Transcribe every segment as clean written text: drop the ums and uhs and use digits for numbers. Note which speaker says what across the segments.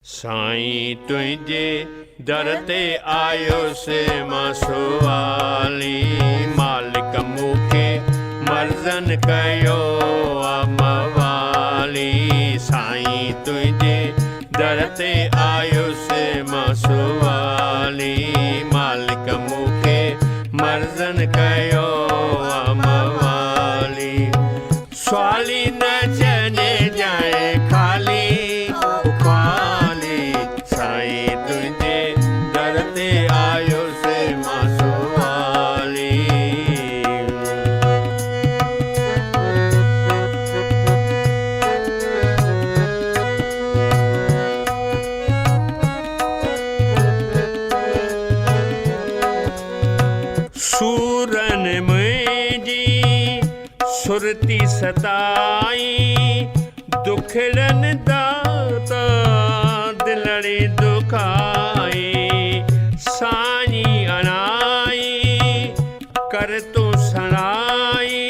Speaker 1: साईं तुझे दर ते आयो से मसवाली मालिक मूंखे मर्ज़न कयो अमवाली। साईं तुझे दर ते आयो से मसवाली मालिक मूंखे मर्ज़न कयो अमवाली। स्वाली न चने जाए खाली सूरन मुंहिंजी सुरती सताई दुखड़न दाता दिलड़ी दुखाई। सानी अनाई कर तू सणाई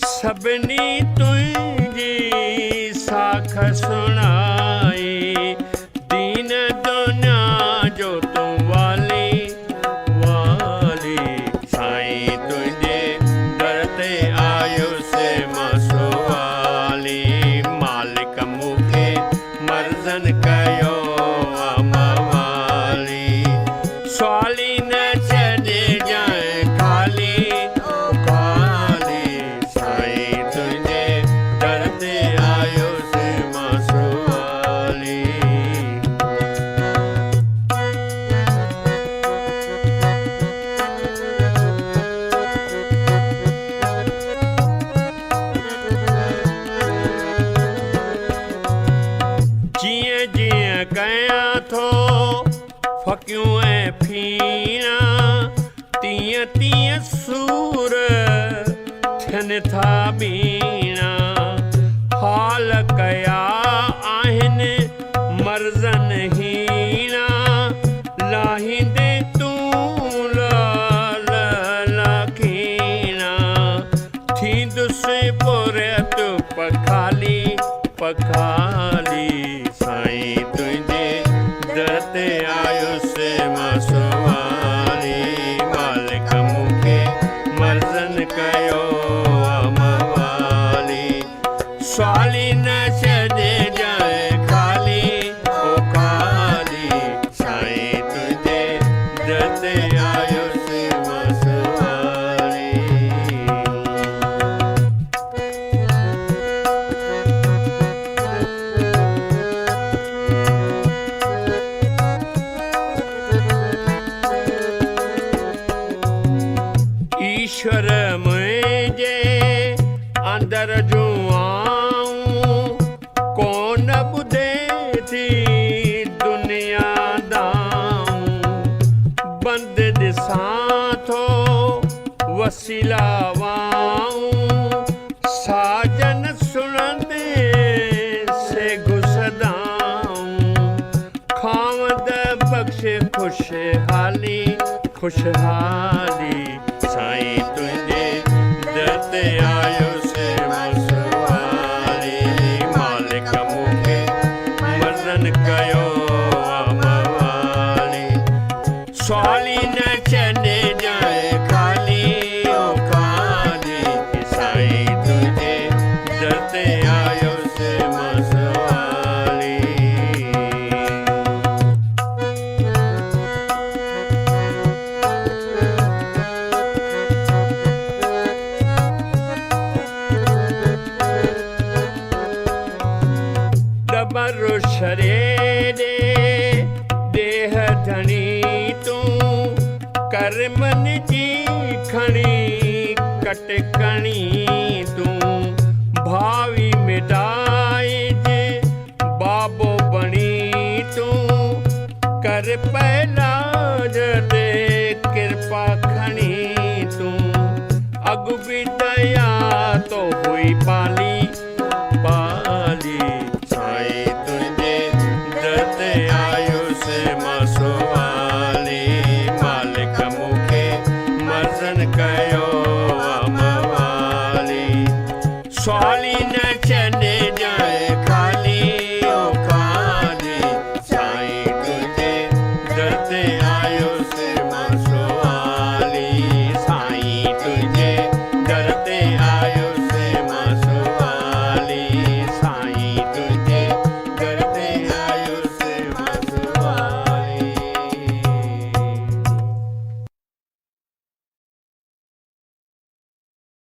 Speaker 1: सभिनी तुझी साख सुनाई। दीन दुनिया जो तू वाली कयो अमवाली। स्वाली न छॾे जाए खाली खाली साईं तुझे दर ते आयो से मसवाली। जिए जिए कयां थो फ़क़ियूं ऐं फीणा तीअं तीअं सूर थियनि था बीणा। हाल कया आहिनि मर्ज़न हीणा लाहींदे तूं लाखीणा। थींदुसि पुरत पखाली पखाली साईं तुझे दर ते आयो से मसवाली मालिक मूंखे मर्ज़न कयो अमवाली। स्वाली न छॾे जाए खाली खाली साईं तुझे दर ते आयो से मसवाली। ईश्वर मुंहिंजे अंदर जो आऊं कोन ॿुधे थी दुनिया दाऊं। बंदि ॾिसां थो वसीला वाऊं साजन सुणंदे से घुसदाऊं। खावंद बख़्श खुशहाली खुशहाली साईं तुझे दर ते आयो से मसवाली मालिक मूंखे मर्ज़न कयो अमवाली। स्वाली न छॾे जाए खाली खाली साईं तुझे दर ते आयो से मसवाली। डबरो छॾे देह धणी तूं कर मन जी खणी कटकणी तूं। भावी मिटाइजे बाबो बणी तूं कर पैलाज ते कृपा खणी तूं। अॻु बि दया तो हुई पाली